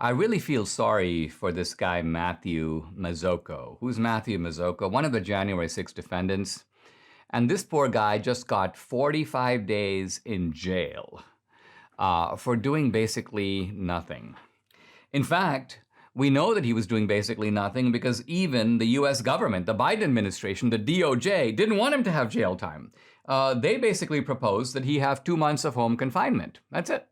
I really feel sorry for this guy, Matthew Mazzocco. Who's Matthew Mazzocco? One of the January 6 defendants. And this poor guy just got 45 days in jail for doing basically nothing. In fact, we know that he was doing basically nothing because even the US government, the Biden administration, the DOJ, didn't want him to have jail time. They basically proposed that he have 2 months of home confinement. That's it.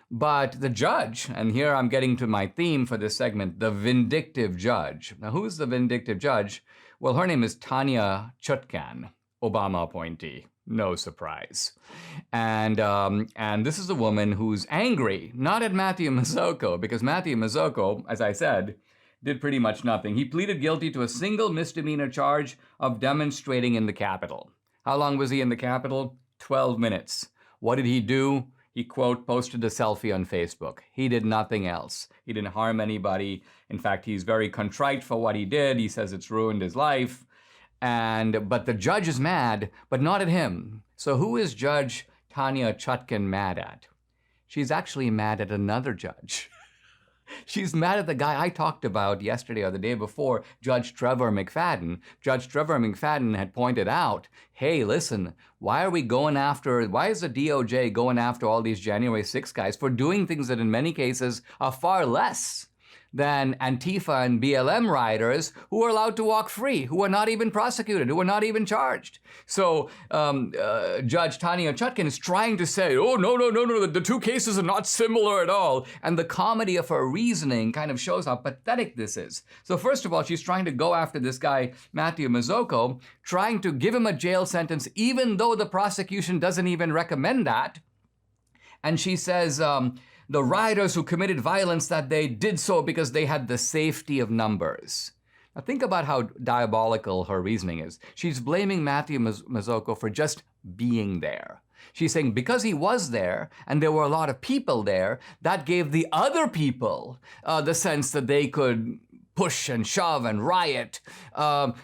But the judge, and here I'm getting to my theme for this segment, the vindictive judge. Now, who's the vindictive judge? Well, her name is Tanya Chutkan, Obama appointee. No surprise. And this is a woman who's angry, not at Matthew Mazzocco, because Matthew Mazzocco, as I said, did pretty much nothing. He pleaded guilty to a single misdemeanor charge of demonstrating in the Capitol. How long was he in the Capitol? 12 minutes. What did he do? He, quote, posted a selfie on Facebook. He did nothing else. He didn't harm anybody. In fact, he's very contrite for what he did. He says it's ruined his life. But the judge is mad, but not at him. So who is Judge Tanya Chutkan mad at? She's actually mad at another judge. She's mad at the guy I talked about yesterday or the day before, Judge Trevor McFadden. Judge Trevor McFadden had pointed out, hey, listen, why is the DOJ going after all these January 6 guys for doing things that in many cases are far less than Antifa and BLM rioters who are allowed to walk free, who are not even prosecuted, who are not even charged. So Judge Tanya Chutkan is trying to say, oh, no, the two cases are not similar at all. And the comedy of her reasoning kind of shows how pathetic this is. So first of all, she's trying to go after this guy, Matthew Mazzocco, trying to give him a jail sentence, even though the prosecution doesn't even recommend that. And she says, the rioters who committed violence that day did so because they had the safety of numbers. Now think about how diabolical her reasoning is. She's blaming Matthew Mazzocco for just being there. She's saying because he was there and there were a lot of people there, that gave the other people the sense that they could push and shove and riot.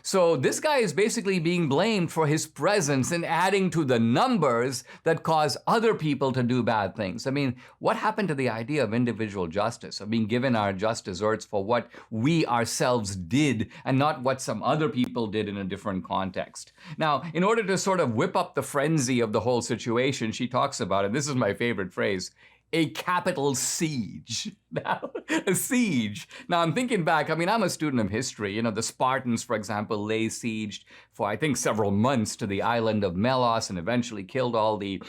So this guy is basically being blamed for his presence and adding to the numbers that cause other people to do bad things. I mean, what happened to the idea of individual justice, of being given our just desserts for what we ourselves did and not what some other people did in a different context? Now, in order to sort of whip up the frenzy of the whole situation, she talks about, and this is my favorite phrase, a capital siege. Now, a siege. Now, I'm thinking back, I mean, I'm a student of history. You know, the Spartans, for example, lay siege for, I think, several months to the island of Melos and eventually killed all the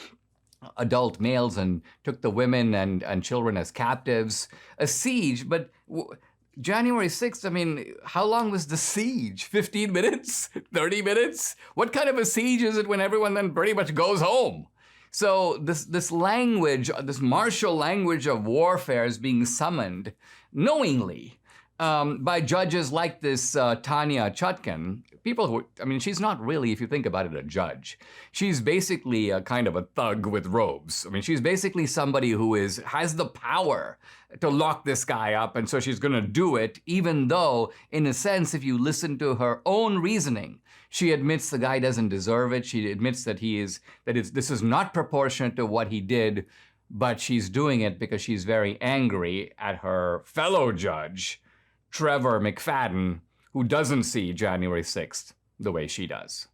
adult males and took the women and children as captives. A siege, but January 6th, I mean, how long was the siege? 15 minutes? 30 minutes? What kind of a siege is it when everyone then pretty much goes home? So this language, this martial language of warfare is being summoned knowingly by judges like this Tanya Chutkan. People who, I mean, she's not really, if you think about it, a judge. She's basically a kind of a thug with robes. I mean, she's basically somebody who has the power to lock this guy up, and so she's going to do it, even though, in a sense, if you listen to her own reasoning, she admits the guy doesn't deserve it. She admits that this is not proportionate to what he did, but she's doing it because she's very angry at her fellow judge, Trevor McFadden, who doesn't see January 6th the way she does.